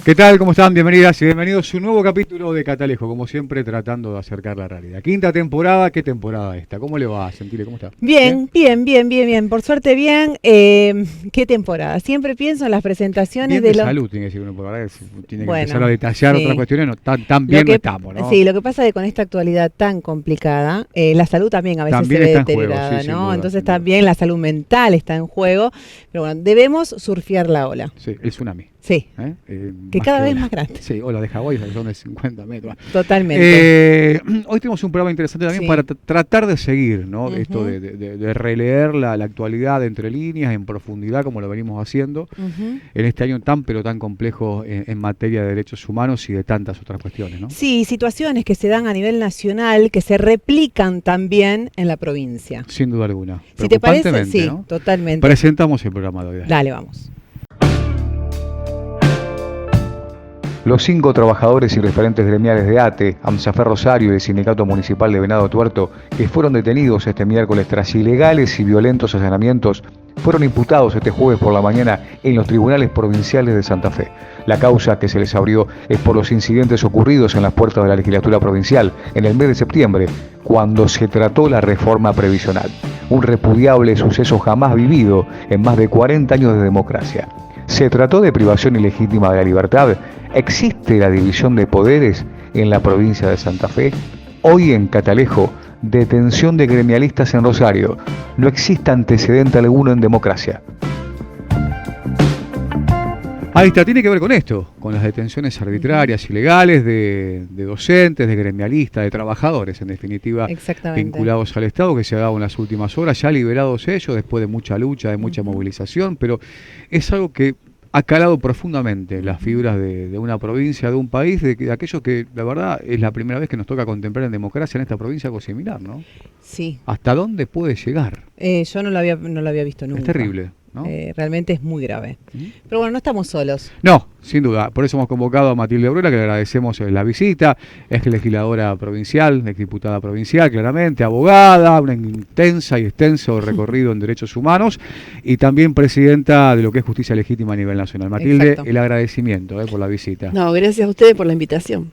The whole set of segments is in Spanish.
¿Qué tal? ¿Cómo están? Bienvenidas y bienvenidos a un nuevo capítulo de Catalejo, como siempre tratando de acercar la realidad. Quinta temporada, ¿qué temporada esta? ¿Cómo le va a sentir? ¿Cómo está? Bien. Por suerte bien. ¿Qué temporada? Siempre pienso en las presentaciones Bien de de los... salud tiene que decir uno, porque la verdad que tiene que empezar a Bueno, detallar otras sí. cuestiones, no, tan bien no estamos, ¿no? Sí, lo que pasa es que con esta actualidad tan complicada, la salud también a veces se También ve está en juego, sí, deteriorada, sin ¿no? duda, Entonces sin duda. también la salud mental está en juego. Pero bueno, debemos surfear la ola. Sí, el tsunami. Sí, que Más cada que vez ola. más grande. Sí, ola de Hawái, que son de 50 metros. Totalmente. Hoy tenemos un programa interesante también Sí. para tratar de seguir, ¿no? Esto Ujú, de releer la actualidad entre líneas, en profundidad, como lo venimos haciendo, ujú. en este año tan pero tan complejo en materia de derechos humanos y de tantas otras cuestiones, ¿no? Sí, situaciones que se dan a nivel nacional que se replican también en la provincia. Sin duda alguna. Si te parece, Preocupantemente, sí, ¿no? totalmente. Presentamos el programa de hoy. Dale, vamos. Los 5 trabajadores y referentes gremiales de ATE, AMSAFER Rosario y el Sindicato Municipal de Venado Tuerto, que fueron detenidos este miércoles tras ilegales y violentos allanamientos, fueron imputados este jueves por la mañana en los tribunales provinciales de Santa Fe. La causa que se les abrió es por los incidentes ocurridos en las puertas de la legislatura provincial en el mes de septiembre, cuando se trató la reforma previsional. Un repudiable suceso jamás vivido en más de 40 años de democracia. ¿Se trató de privación ilegítima de la libertad? ¿Existe la división de poderes en la provincia de Santa Fe? Hoy en Catalejo, detención de gremialistas en Rosario. No existe antecedente alguno en democracia. Ahí está, tiene que ver con esto, con las detenciones arbitrarias, ilegales de docentes, de gremialistas, de trabajadores, en definitiva, Exactamente. vinculados al Estado, que se ha dado en las últimas horas, ya liberados ellos, después de mucha lucha, de mucha movilización, pero es algo que ha calado profundamente las fibras de una provincia, de un país, de aquello que, la verdad, es la primera vez que nos toca contemplar en democracia en esta provincia algo similar, ¿no? Sí. ¿Hasta dónde puede llegar? Yo no lo había visto nunca. Es terrible, ¿no? Realmente es muy grave. ¿Mm? Pero bueno, no estamos solos. No, sin duda. Por eso hemos convocado a Matilde Aurora, que le agradecemos la visita. Es legisladora provincial, exdiputada provincial, claramente, abogada, una intensa y extenso recorrido en derechos humanos y también presidenta de lo que es justicia legítima a nivel nacional. Matilde, Exacto. el agradecimiento por la visita. No, gracias a ustedes por la invitación.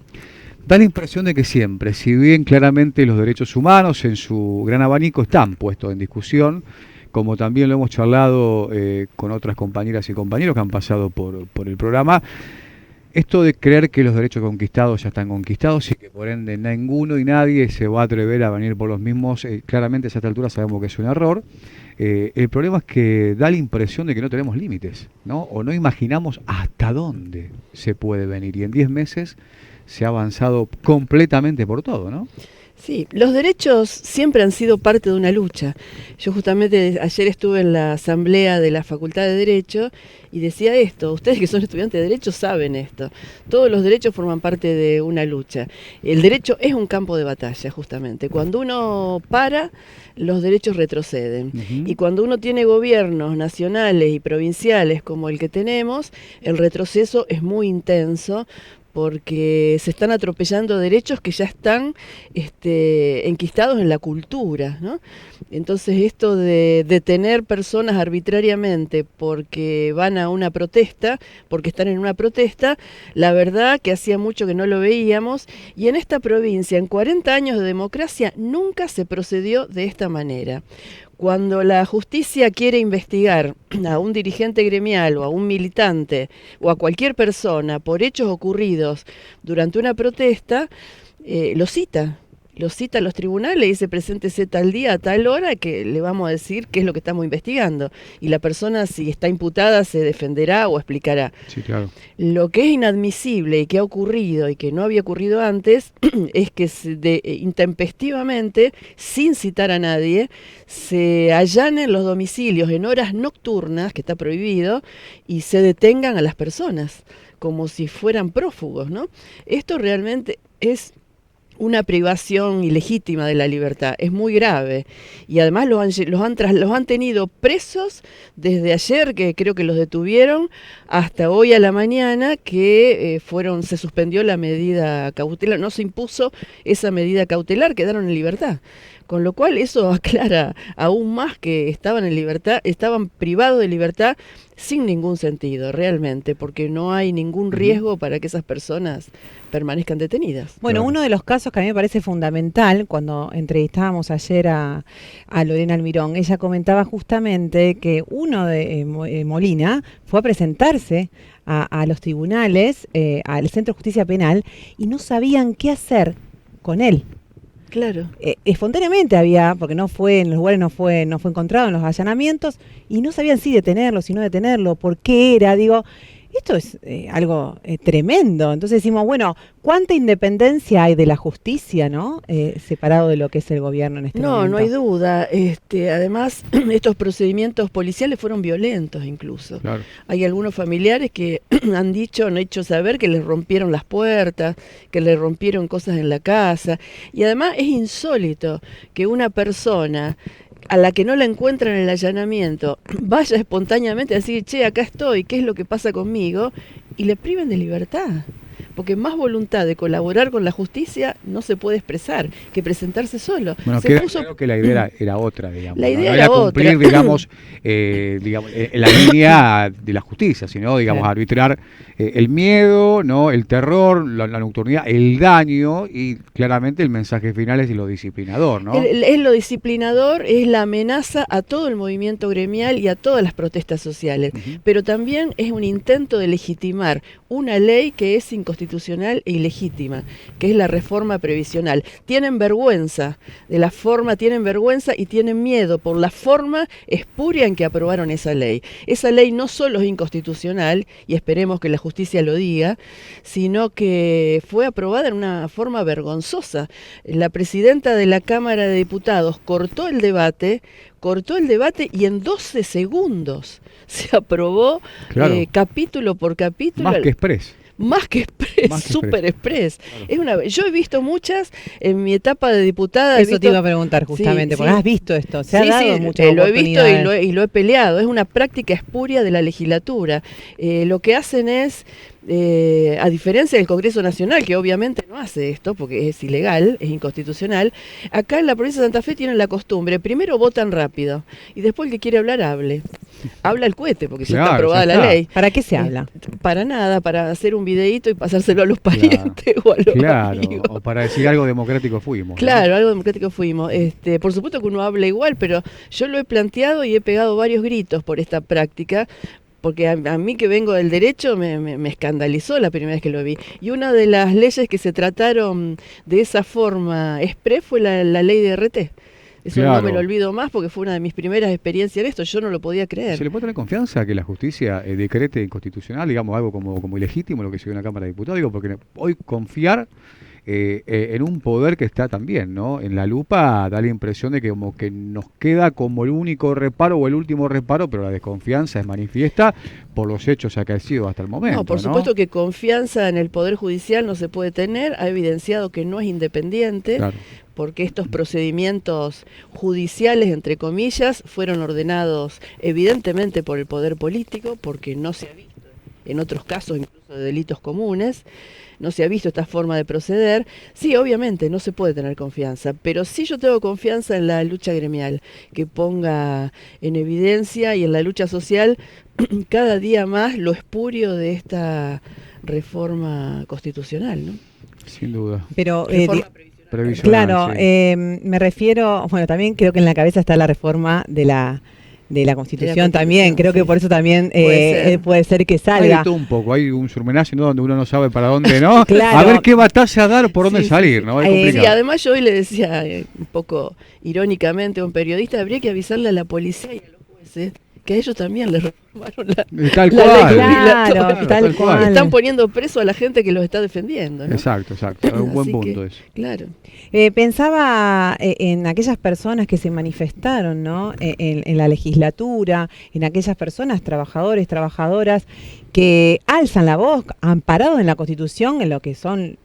Da la impresión de que siempre, si bien claramente los derechos humanos en su gran abanico están puestos en discusión, como también lo hemos charlado con otras compañeras y compañeros que han pasado por el programa, esto de creer que los derechos conquistados ya están conquistados y que por ende ninguno y nadie se va a atrever a venir por los mismos, claramente a esta altura sabemos que es un error. El problema es que da la impresión de que no tenemos límites, ¿no? O no imaginamos hasta dónde se puede venir. Y en 10 meses se ha avanzado completamente por todo, ¿no? Sí, los derechos siempre han sido parte de una lucha. Yo justamente ayer estuve en la asamblea de la Facultad de Derecho y decía esto, ustedes que son estudiantes de Derecho saben esto, todos los derechos forman parte de una lucha. El derecho es un campo de batalla, justamente. Cuando uno para, los derechos retroceden. Y cuando uno tiene gobiernos nacionales y provinciales como el que tenemos, el retroceso es muy intenso, porque se están atropellando derechos que ya están enquistados en la cultura, ¿no? Entonces esto de detener personas arbitrariamente porque van a una protesta, porque están en una protesta, la verdad que hacía mucho que no lo veíamos, y en esta provincia, en 40 años de democracia, nunca se procedió de esta manera. Cuando la justicia quiere investigar a un dirigente gremial o a un militante o a cualquier persona por hechos ocurridos durante una protesta, lo cita a los tribunales y dice preséntese tal día, a tal hora, que le vamos a decir qué es lo que estamos investigando. Y la persona, si está imputada, se defenderá o explicará. Sí, claro. Lo que es inadmisible y que ha ocurrido y que no había ocurrido antes es que intempestivamente, sin citar a nadie, se allanen los domicilios en horas nocturnas, que está prohibido, y se detengan a las personas como si fueran prófugos, ¿no? Esto realmente es una privación ilegítima de la libertad, es muy grave, y además los han tenido presos desde ayer, que creo que los detuvieron, hasta hoy a la mañana, que se suspendió la medida cautelar, no se impuso esa medida cautelar, quedaron en libertad. Con lo cual eso aclara aún más que estaban en libertad, estaban privados de libertad sin ningún sentido, realmente, porque no hay ningún riesgo para que esas personas permanezcan detenidas. Bueno, Claro. uno de los casos que a mí me parece fundamental, cuando entrevistábamos ayer a Lorena Almirón, ella comentaba justamente que uno de Molina fue a presentarse a los tribunales, al Centro de Justicia Penal, y no sabían qué hacer con él. Claro. Espontáneamente había, porque no fue en los lugares, no fue encontrado en los allanamientos, y no sabían si detenerlo, si no detenerlo, por qué era, digo, esto es algo tremendo. Entonces decimos, bueno, ¿cuánta independencia hay de la justicia, no? Separado de lo que es el gobierno en este momento. No hay duda. Además, estos procedimientos policiales fueron violentos incluso. Claro. Hay algunos familiares que han hecho saber que les rompieron las puertas, que le rompieron cosas en la casa. Y además es insólito que una persona a la que no la encuentran en el allanamiento vaya espontáneamente a decir, che, acá estoy, ¿qué es lo que pasa conmigo? Y le priven de libertad. Porque más voluntad de colaborar con la justicia no se puede expresar que presentarse solo. Bueno, Se queda puso- claro que la idea era otra, digamos. La idea no era cumplir, otra. digamos, en la línea de la justicia, sino, digamos, Claro. arbitrar el miedo, no, el terror, la nocturnidad, el daño, y claramente el mensaje final es lo disciplinador, ¿no? Es lo disciplinador, es la amenaza a todo el movimiento gremial y a todas las protestas sociales. Ujú. Pero también es un intento de legitimar una ley que es inconstitucional e ilegítima, que es la reforma previsional. Tienen vergüenza de la forma, tienen vergüenza y tienen miedo por la forma espuria en que aprobaron esa ley. Esa ley no solo es inconstitucional, y esperemos que la justicia lo diga, sino que fue aprobada en una forma vergonzosa. La presidenta de la Cámara de Diputados cortó el debate y en 12 segundos se aprobó Claro. capítulo por capítulo. Más que express. Más que express, Más que super express. Claro. Yo he visto muchas en mi etapa de diputada. he Eso te visto- iba a preguntar justamente, Sí, porque sí. has visto esto, se ha Sí, dado sí, muchas lo he visto oportunidades. y lo he peleado. Es una práctica espuria de la legislatura. Lo que hacen es, a diferencia del Congreso Nacional, que obviamente no hace esto porque es ilegal, es inconstitucional, acá en la provincia de Santa Fe tienen la costumbre, primero votan rápido y después el que quiere hablar hable. Habla el cohete porque ya Claro, está aprobada ya la está. ley. ¿Para qué se habla? Para nada, para hacer un videíto y pasárselo a los parientes o a los Claro, amigos. o para decir algo democrático fuimos. ¿no? Claro, algo democrático fuimos. Por supuesto que uno habla igual, pero yo lo he planteado y he pegado varios gritos por esta práctica, porque a mí que vengo del derecho me escandalizó la primera vez que lo vi. Y una de las leyes que se trataron de esa forma express fue la ley de RT. Eso no Claro. me lo olvido más porque fue una de mis primeras experiencias en esto, yo no lo podía creer. ¿Se le puede tener confianza a que la justicia decrete inconstitucional, digamos, algo como ilegítimo lo que se ve en la Cámara de Diputados? Digo, porque hoy confiar en un poder que está también, ¿no? En la lupa da la impresión de que como que nos queda como el único reparo o el último reparo, pero la desconfianza es manifiesta por los hechos acaecidos hasta el momento. No, por supuesto que confianza en el Poder Judicial no se puede tener, ha evidenciado que no es independiente, Claro. porque estos procedimientos judiciales, entre comillas, fueron ordenados evidentemente por el poder político, porque no se ha visto en otros casos, incluso de delitos comunes, no se ha visto esta forma de proceder. Sí, obviamente, no se puede tener confianza, pero sí yo tengo confianza en la lucha gremial, que ponga en evidencia y en la lucha social cada día más lo espurio de esta reforma constitucional, ¿no? Sin duda. Pero Reforma Previsional, claro, sí. me refiero, bueno, también creo que en la cabeza está la reforma de la Constitución también, creo que sí. por eso también puede ser que Hay de salga. todo un poco, hay un surmenaje, ¿no? Donde uno no sabe para dónde, ¿no? Claro. A ver qué batalla dar, por dónde Sí, sí, salir, sí. ¿no? Es Sí, Sí, complicado. además yo hoy le decía un poco irónicamente a un periodista, habría que avisarle a la policía y a los jueces que a ellos también les reformaron Tal la ley cual. jubilatoria. Claro, tal cual. Están poniendo preso a la gente que los está defendiendo, ¿no? Exacto. Es un buen Así punto que, eso. Claro. Pensaba en aquellas personas que se manifestaron, ¿no? En la legislatura, en aquellas personas, trabajadores, trabajadoras, que alzan la voz, amparados en la Constitución, en lo que son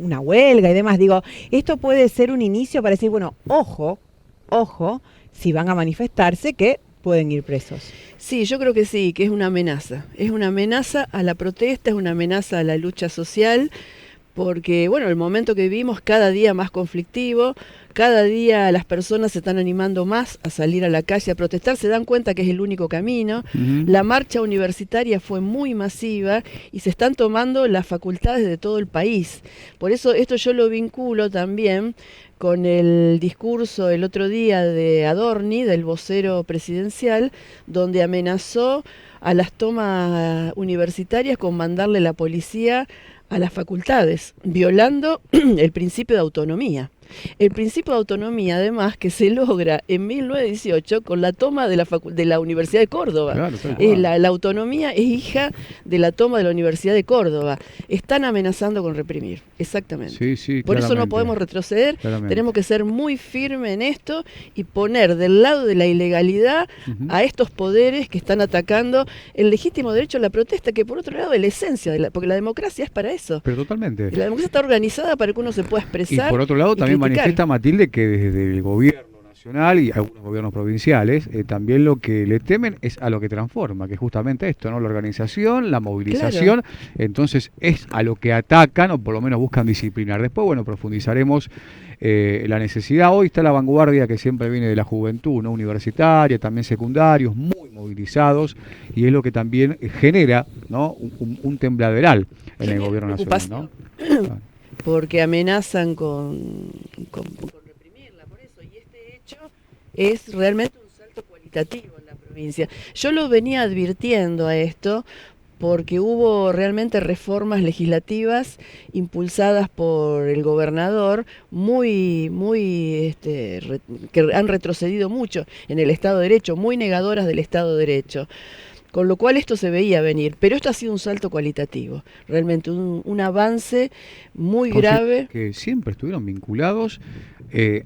una huelga y demás. Digo, esto puede ser un inicio para decir, bueno, ojo, si van a manifestarse, que pueden ir presos. Sí, yo creo que sí, que es una amenaza. Es una amenaza a la protesta, es una amenaza a la lucha social, porque bueno, el momento que vivimos cada día más conflictivo, cada día las personas se están animando más a salir a la calle a protestar, se dan cuenta que es el único camino. La marcha universitaria fue muy masiva y se están tomando las facultades de todo el país. Por eso esto yo lo vinculo también con el discurso el otro día de Adorni, del vocero presidencial, donde amenazó a las tomas universitarias con mandarle la policía a las facultades, violando el principio de autonomía. El principio de autonomía, además, que se logra en 1918 con la toma de la Universidad de Córdoba. Claro, La autonomía es hija de la toma de la Universidad de Córdoba. Están amenazando con reprimir, exactamente. Sí, sí, Por eso no podemos retroceder, tenemos que ser muy firmes en esto y poner del lado de la ilegalidad a estos poderes que están atacando el legítimo derecho a la protesta, que por otro lado es la esencia, porque la democracia es para eso. Pero totalmente. La democracia está organizada para que uno se pueda expresar. Y por otro lado también criticar. manifiesta, Matilde, que desde el gobierno nacional y algunos gobiernos provinciales también lo que le temen es a lo que transforma, que es justamente esto, ¿no? La organización, la movilización. Claro. Entonces es a lo que atacan o por lo menos buscan disciplinar. Después, bueno, profundizaremos la necesidad. Hoy está la vanguardia que siempre viene de la juventud, ¿no? Universitaria, también secundarios, muy movilizados, y es lo que también genera, ¿no? un tembladeral en el gobierno nacional, ¿no? Porque amenazan con reprimirla, por eso, y este hecho es realmente un salto cualitativo en la provincia. Yo lo venía advirtiendo a esto porque hubo realmente reformas legislativas impulsadas por el gobernador que han retrocedido mucho en el Estado de Derecho, muy negadoras del Estado de Derecho. Con lo cual esto se veía venir, pero esto ha sido un salto cualitativo, realmente un avance muy grave. Que siempre estuvieron vinculados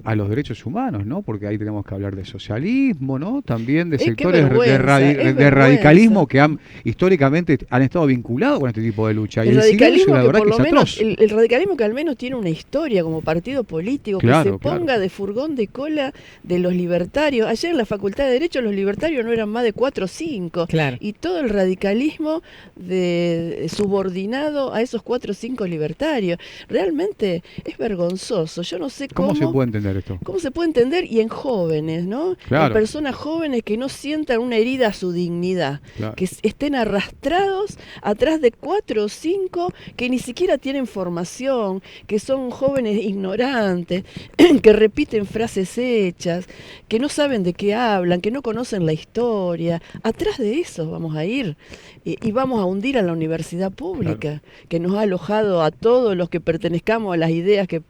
a los derechos humanos, ¿no? Porque ahí tenemos que hablar de socialismo, ¿no? También de sectores de radicalismo que históricamente han estado vinculados con este tipo de lucha. El radicalismo que por lo menos, el radicalismo que al menos tiene una historia como partido político, claro, que se ponga de furgón de cola de los libertarios. Ayer en la Facultad de Derecho los libertarios no eran más de 4 o 5. Claro. Y todo el radicalismo subordinado a esos 4 o 5 libertarios. Realmente es vergonzoso. Yo no sé cómo se puede entender esto. ¿Cómo se puede entender? Y en jóvenes, ¿no? Claro. En personas jóvenes que no sientan una herida a su dignidad. Claro. Que estén arrastrados atrás de 4 o 5 que ni siquiera tienen formación, que son jóvenes ignorantes, que repiten frases hechas, que no saben de qué hablan, que no conocen la historia. Atrás de eso vamos a ir y vamos a hundir a la universidad pública, claro, que nos ha alojado a todos los que pertenezcamos a las ideas que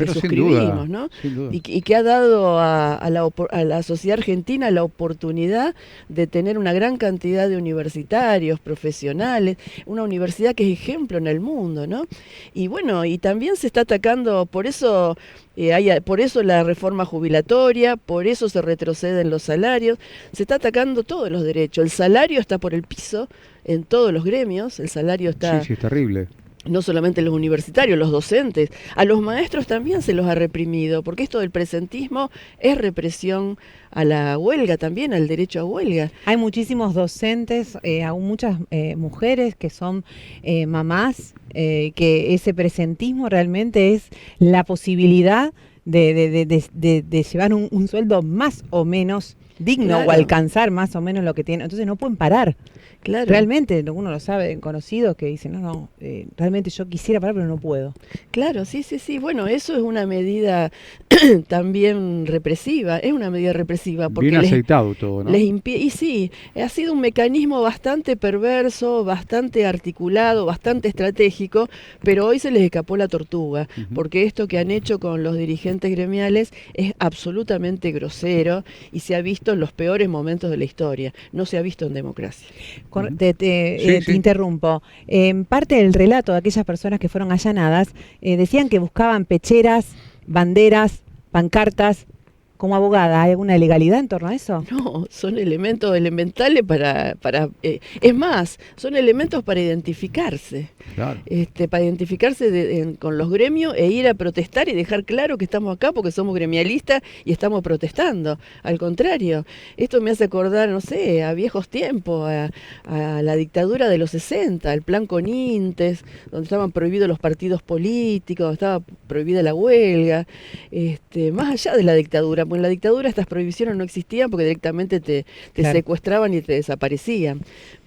suscribimos, ¿no? Y que ha dado a la sociedad argentina la oportunidad de tener una gran cantidad de universitarios, profesionales, una universidad que es ejemplo en el mundo, ¿no? Y bueno, y también se está atacando, por eso la reforma jubilatoria, por eso se retroceden los salarios, se está atacando todos los derechos. El salario está por el piso en todos los gremios, el salario está... Sí, es terrible. No solamente los universitarios, los docentes, a los maestros también se los ha reprimido, porque esto del presentismo es represión a la huelga también, al derecho a huelga. Hay muchísimos docentes, aún muchas mujeres que son mamás, que ese presentismo realmente es la posibilidad de llevar un sueldo más o menos digno, claro, o alcanzar más o menos lo que tienen. Entonces no pueden parar. Claro. Realmente, uno lo sabe, conocidos que dicen, realmente yo quisiera parar, pero no puedo. Claro, sí. Bueno, eso es una medida también represiva, es una medida represiva. Porque bien aceitado todo, ¿no? Y sí, ha sido un mecanismo bastante perverso, bastante articulado, bastante estratégico, pero hoy se les escapó la tortuga, porque esto que han hecho con los dirigentes gremiales es absolutamente grosero y se ha visto en los peores momentos de la historia, no se ha visto en democracia. Te interrumpo. En parte del relato de aquellas personas que fueron allanadas, decían que buscaban pecheras, banderas, pancartas, como abogada, ¿hay alguna legalidad en torno a eso? No, son elementos elementales es más, son elementos para identificarse. Claro. Para identificarse con los gremios e ir a protestar y dejar claro que estamos acá porque somos gremialistas y estamos protestando. Al contrario, esto me hace acordar, no sé, a viejos tiempos, a la dictadura de los 60, el plan Conintes, donde estaban prohibidos los partidos políticos, estaba prohibida la huelga, más allá de la dictadura, porque en la dictadura estas prohibiciones no existían porque directamente te Claro. secuestraban y te desaparecían,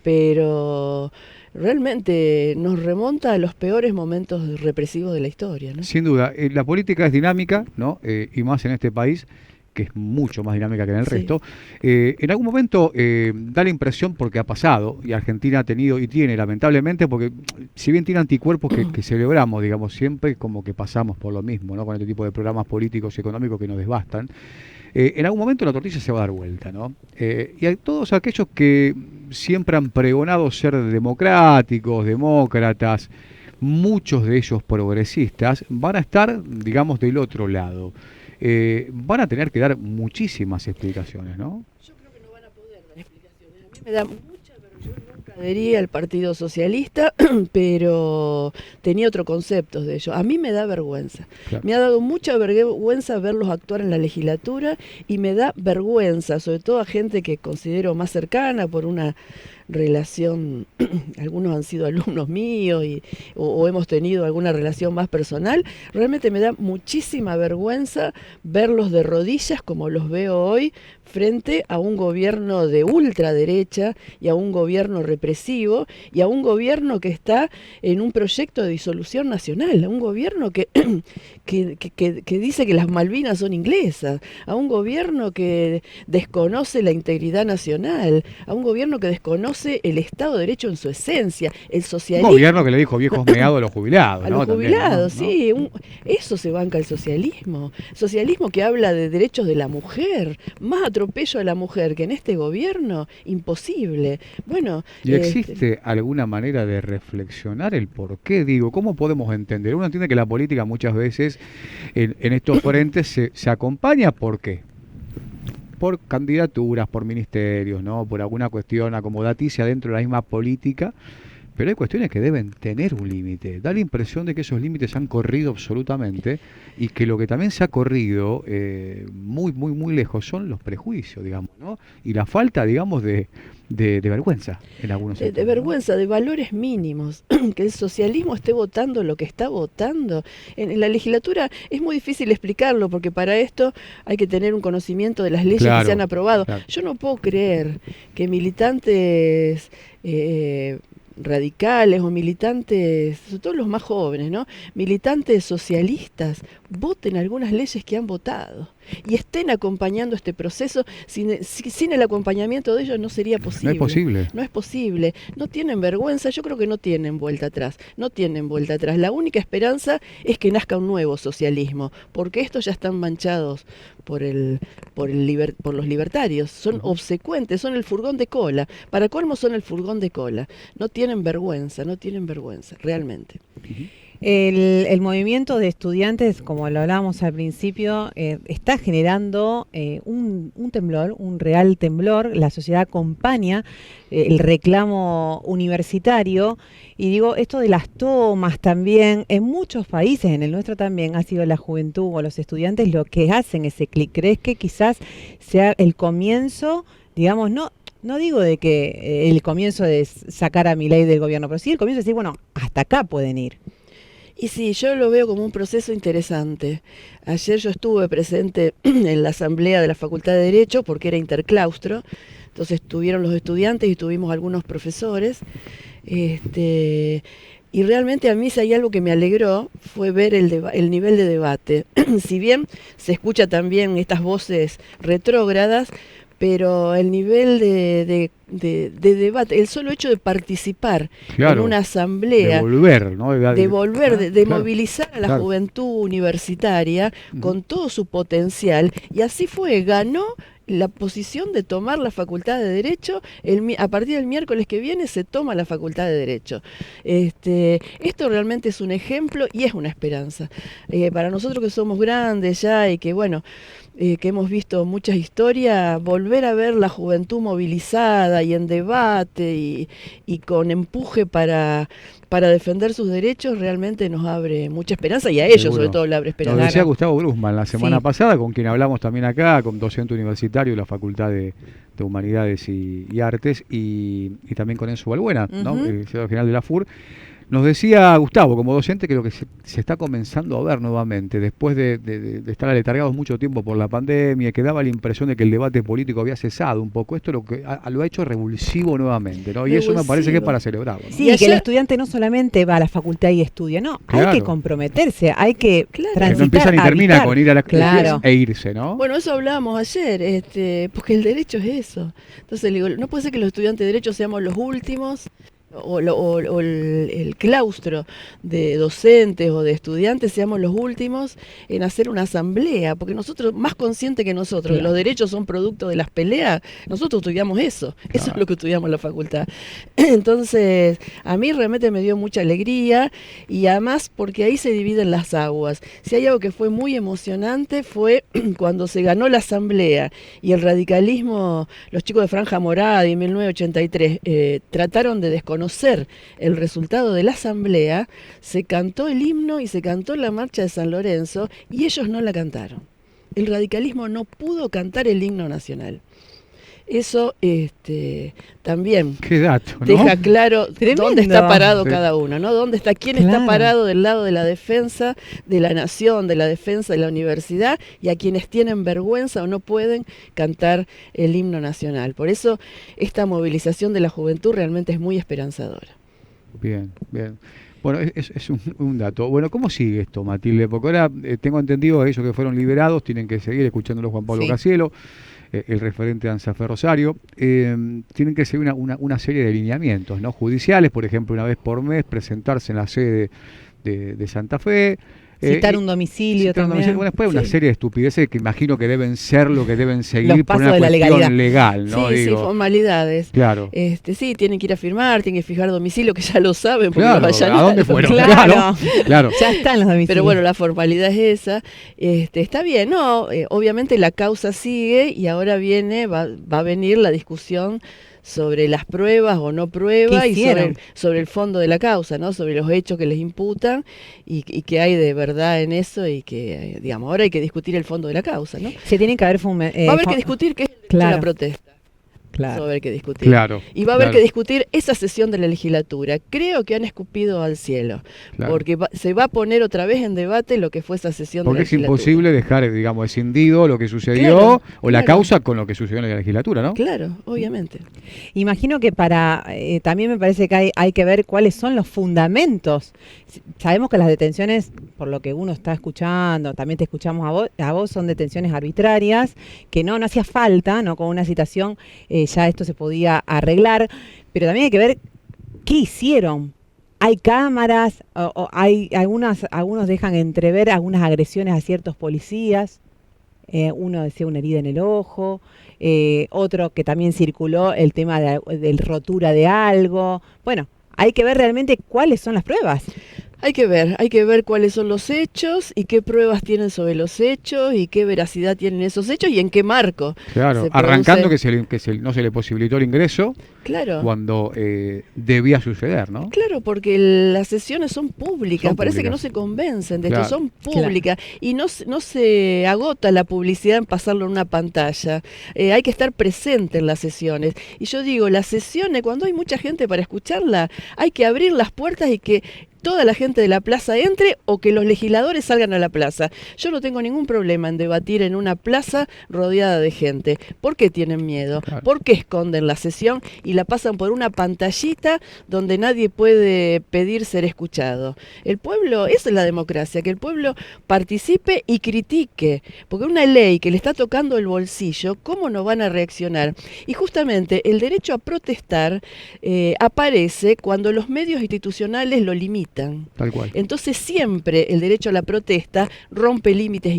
pero realmente nos remonta a los peores momentos represivos de la historia, ¿no? Sin duda, la política es dinámica, ¿no? Y más en este país, que es mucho más dinámica que en el Sí. resto. En algún momento da la impresión, porque ha pasado, y Argentina ha tenido y tiene, lamentablemente, porque si bien tiene anticuerpos que celebramos, digamos, siempre como que pasamos por lo mismo, ¿no? Con este tipo de programas políticos y económicos que nos devastan. En algún momento la tortilla se va a dar vuelta, ¿no? Y a todos aquellos que siempre han pregonado ser democráticos, demócratas, muchos de ellos progresistas, van a estar, digamos, del otro lado. Van a tener que dar muchísimas explicaciones, ¿no? Yo creo que no van a poder dar explicaciones. A mí me da mucha vergüenza. Yo nunca adhería al Partido Socialista, pero tenía otro concepto de ello. A mí me da vergüenza. Claro. Me ha dado mucha vergüenza verlos actuar en la legislatura y me da vergüenza, sobre todo a gente que considero más cercana por una relación, algunos han sido alumnos míos o hemos tenido alguna relación más personal, realmente me da muchísima vergüenza verlos de rodillas como los veo hoy frente a un gobierno de ultraderecha y a un gobierno represivo y a un gobierno que está en un proyecto de disolución nacional, a un gobierno que dice que las Malvinas son inglesas, a un gobierno que desconoce la integridad nacional, a un gobierno que desconoce el Estado de Derecho en su esencia, el Un socialismo. gobierno que le dijo viejos meados a los jubilados, A ¿no? los También, jubilados, ¿no? sí, eso se banca el socialismo. Socialismo que habla de derechos de la mujer, más atropello a la mujer que en este gobierno, imposible. Bueno, ¿Y existe alguna manera de reflexionar el por qué? Digo, ¿cómo podemos entender? Uno entiende que la política muchas veces en estos frentes se acompaña, ¿por qué? Por candidaturas, por ministerios, ¿no? Por alguna cuestión acomodaticia dentro de la misma política, pero hay cuestiones que deben tener un límite. Da la impresión de que esos límites han corrido absolutamente y que lo que también se ha corrido muy, muy, muy lejos son los prejuicios, digamos, ¿no? Y la falta, digamos, de vergüenza en algunos de sectores, vergüenza, de valores mínimos, que el socialismo esté votando lo que está votando. En la legislatura es muy difícil explicarlo, porque para esto hay que tener un conocimiento de las leyes Claro, que se han aprobado. claro. Yo no puedo creer que militantes radicales o militantes, sobre todo los más jóvenes, ¿no? Militantes socialistas, voten algunas leyes que han votado y estén acompañando este proceso. Sin el acompañamiento de ellos no sería posible. No es posible. No es posible. No tienen vergüenza. Yo creo que no tienen vuelta atrás. No tienen vuelta atrás. La única esperanza es que nazca un nuevo socialismo, porque estos ya están manchados por los libertarios. Son obsecuentes, son el furgón de cola. Para colmo son el furgón de cola. No tienen vergüenza, realmente. El movimiento de estudiantes, como lo hablábamos al principio, está generando un temblor, un real temblor. La sociedad acompaña el reclamo universitario. Y digo, esto de las tomas también, en muchos países, en el nuestro también, ha sido la juventud o los estudiantes lo que hacen ese clic. ¿Crees que quizás sea el comienzo, digamos, no digo de que el comienzo de sacar a Milei del gobierno, pero sí el comienzo de decir, bueno, hasta acá pueden ir? Y sí, yo lo veo como un proceso interesante. Ayer yo estuve presente en la asamblea de la Facultad de Derecho porque era interclaustro, entonces estuvieron los estudiantes y tuvimos algunos profesores. Y realmente a mí si hay algo que me alegró fue ver el nivel de debate. Si bien se escucha también estas voces retrógradas, pero el nivel de debate, el solo hecho de participar Claro, en una asamblea, de volver, ¿no? de Claro, movilizar a la claro. juventud universitaria con todo su potencial, y así fue, ganó la posición de tomar la Facultad de Derecho. A partir del miércoles que viene se toma la Facultad de Derecho. Esto realmente es un ejemplo y es una esperanza. Para nosotros que somos grandes ya y que, bueno, que hemos visto muchas historias, volver a ver la juventud movilizada y en debate y con empuje para defender sus derechos, realmente nos abre mucha esperanza, y a ellos sobre todo le abre esperanza. Lo decía Gustavo Grusman la semana Sí. pasada, con quien hablamos también acá, con docente universitario de la Facultad de Humanidades y Artes, y también con Enzo Balbuena, ¿no? El secretario general de la FUR. Nos decía Gustavo, como docente, que lo que se está comenzando a ver nuevamente, después de estar aletargados mucho tiempo por la pandemia, que daba la impresión de que el debate político había cesado un poco, esto lo ha hecho revulsivo nuevamente, ¿no? Y eso me parece que es para celebrarlo, ¿no? Sí, Y que el ayer- estudiante no solamente va a la facultad y estudia, no, Claro. hay que comprometerse, hay que Claro. Que transitar, no empieza ni termina habitar. con ir a la Claro. e irse, ¿no? Bueno, eso hablábamos ayer, porque el derecho es eso. Entonces, digo, no puede ser que los estudiantes de derecho seamos los últimos, o el claustro de docentes o de estudiantes seamos los últimos en hacer una asamblea, porque nosotros, más conscientes que nosotros, que los derechos son producto de las peleas, nosotros estudiamos eso es lo que estudiamos en la facultad. Entonces, a mí realmente me dio mucha alegría, y además porque ahí se dividen las aguas. Si hay algo que fue muy emocionante fue cuando se ganó la asamblea y el radicalismo, los chicos de Franja Morada y en 1983 trataron de desconocer el resultado de la asamblea, se cantó el himno y se cantó la marcha de San Lorenzo y ellos no la cantaron. El radicalismo no pudo cantar el himno nacional. Eso también Qué dato, ¿no? deja claro Tremendo. dónde está parado Sí. cada uno, ¿no? Dónde está, quién Claro. está parado del lado de la defensa de la nación, de la defensa de la universidad, y a quienes tienen vergüenza o no pueden cantar el himno nacional. Por eso esta movilización de la juventud realmente es muy esperanzadora. Bien, bien. Bueno, es un dato. Bueno, ¿cómo sigue esto, Matilde? Porque ahora tengo entendido que ellos que fueron liberados tienen que seguir escuchándolo Juan Pablo Sí. Casielo, el referente de ANSAFE Rosario. Tienen que seguir una serie de lineamientos, ¿no? Judiciales, por ejemplo, una vez por mes, presentarse en la sede de Santa Fe. Citar un domicilio citar un también. domicilio. Bueno, después una Sí. serie de estupideces que imagino que deben ser lo que deben seguir Los por pasos una de la cuestión legalidad. legal, ¿no? Sí, sí, Digo, formalidades. claro. Sí, tienen que ir a firmar, tienen que fijar domicilio, que ya lo saben, porque Claro, lo vayan ¿a dónde fueron? Claro. Claro. Ya están los domicilios. Pero bueno, la formalidad es esa. Está bien, ¿no? Obviamente la causa sigue y ahora va a venir la discusión sobre las pruebas o no pruebas ¿Qué y hicieron? sobre el fondo de la causa, ¿no? Sobre los hechos que les imputan y qué hay de verdad en eso, y que, digamos, ahora hay que discutir el fondo de la causa, ¿no? se tienen que haber Va a haber que discutir qué es el derecho a claro. la protesta. Eso va a Claro. haber que discutir. Claro. Y va a haber claro, que discutir esa sesión de la legislatura. Creo que han escupido al cielo, claro. porque se va a poner otra vez en debate lo que fue esa sesión Porque de la es legislatura. imposible dejar, digamos, escindido lo que sucedió Claro, o la claro. causa con lo que sucedió en la legislatura, ¿no? Claro, obviamente. Imagino que también me parece que hay que ver cuáles son los fundamentos. Sabemos que las detenciones, por lo que uno está escuchando, también te escuchamos a vos, son detenciones arbitrarias, que no hacía falta, ¿no? Con una citación ya esto se podía arreglar, pero también hay que ver qué hicieron. Hay cámaras, o hay algunos dejan entrever algunas agresiones a ciertos policías. Uno decía una herida en el ojo, otro que también circuló el tema de rotura de algo. Bueno, hay que ver realmente cuáles son las pruebas. Hay que ver cuáles son los hechos y qué pruebas tienen sobre los hechos y qué veracidad tienen esos hechos y en qué marco. Claro, se arrancando produce. que no se le posibilitó el ingreso Claro. cuando debía suceder, ¿no? Claro, porque las sesiones son públicas, Son parece que públicas. no se convencen de Claro. esto, son públicas y no se agota la publicidad en pasarlo en una pantalla. Hay que estar presente en las sesiones. Y yo digo, las sesiones, cuando hay mucha gente para escucharla, hay que abrir las puertas y que toda la gente de la plaza entre o que los legisladores salgan a la plaza. Yo no tengo ningún problema en debatir en una plaza rodeada de gente. ¿Por qué tienen miedo? Claro. ¿Por qué esconden la sesión y la pasan por una pantallita donde nadie puede pedir ser escuchado? El pueblo, eso es la democracia, que el pueblo participe y critique, porque una ley que le está tocando el bolsillo, ¿cómo no van a reaccionar? Y justamente el derecho a protestar aparece cuando los medios institucionales lo limitan. limitan. Tal cual. Entonces siempre el derecho a la protesta rompe límites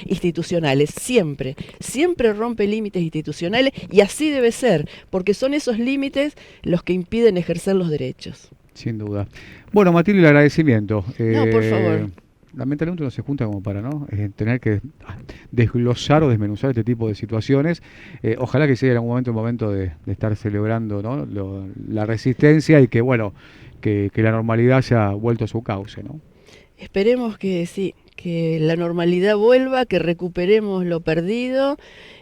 institucionales, siempre rompe límites institucionales, y así debe ser, porque son esos límites los que impiden ejercer los derechos. Sin duda. Bueno, Matilde, el agradecimiento. No, por favor. Lamentablemente uno se junta como para tener que desglosar o desmenuzar este tipo de situaciones. Ojalá que sea en algún momento de estar celebrando, ¿no? La resistencia y que, bueno, que la normalidad haya vuelto a su cauce, ¿no? Esperemos que sí, que la normalidad vuelva, que recuperemos lo perdido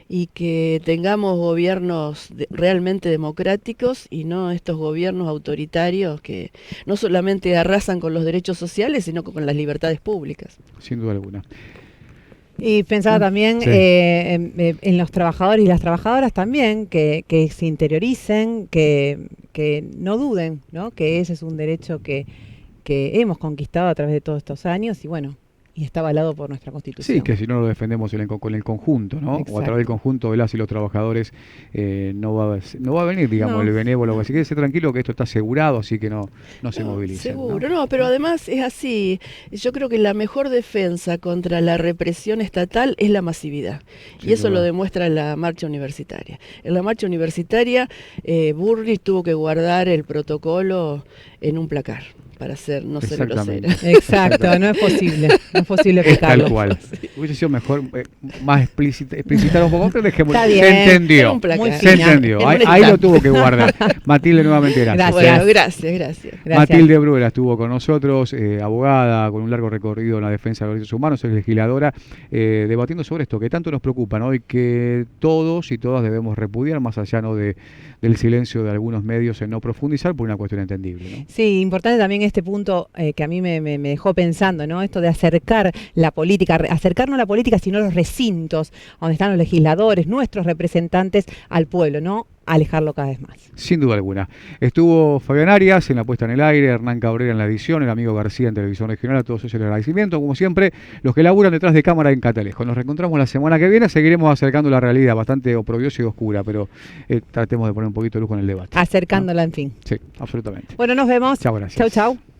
y que tengamos gobiernos realmente democráticos y no estos gobiernos autoritarios que no solamente arrasan con los derechos sociales, sino con las libertades públicas. Sin duda alguna. Y pensaba también Sí. en los trabajadores y las trabajadoras también, que se interioricen, que no duden, ¿no? Que ese es un derecho que hemos conquistado a través de todos estos años y bueno, y está avalado por nuestra Constitución. Sí, que si no lo defendemos con el conjunto, ¿no? Exacto. O a través del conjunto de las y los trabajadores, no va a venir, digamos, No. el benévolo. Así que quédese tranquilo que esto está asegurado, así que no se movilicen. Seguro, no, pero además es así. Yo creo que la mejor defensa contra la represión estatal es la masividad. Sin Y eso duda. lo demuestra la marcha universitaria. En la marcha universitaria, Burris tuvo que guardar el protocolo en un placar para no ser Exactamente. grosera. Exacto, no es posible explicarlo. Tal cual. Hubiese sido mejor, más explicitar un poco, pero dejemos. Está Se bien. entendió. Era un placar. Muy Se fina. entendió. En un Ahí lo estante. tuvo que guardar. Matilde, nuevamente gracias. Gracias. Bueno, gracias. Gracias. Matilde Bruera estuvo con nosotros, abogada con un largo recorrido en la defensa de los derechos humanos, es legisladora, debatiendo sobre esto que tanto nos preocupa, ¿no? Y que todos y todas debemos repudiar, más allá, ¿no? del silencio de algunos medios en no profundizar por una cuestión entendible, ¿no? Sí, importante también este punto que a mí me dejó pensando, ¿no? Esto de acercar la política, acercar no la política, sino los recintos donde están los legisladores, nuestros representantes al pueblo, ¿no? Alejarlo cada vez más. Sin duda alguna. Estuvo Fabián Arias en la puesta en el aire, Hernán Cabrera en la edición, el amigo García en Televisión Regional, a todos ellos el agradecimiento, como siempre, los que laburan detrás de cámara en Catalejo. Nos reencontramos la semana que viene, seguiremos acercando la realidad, bastante oprobiosa y oscura, pero tratemos de poner un poquito de luz en el debate. Acercándola, en fin. Sí, absolutamente. Bueno, nos vemos. Chao, gracias. Chau, chau.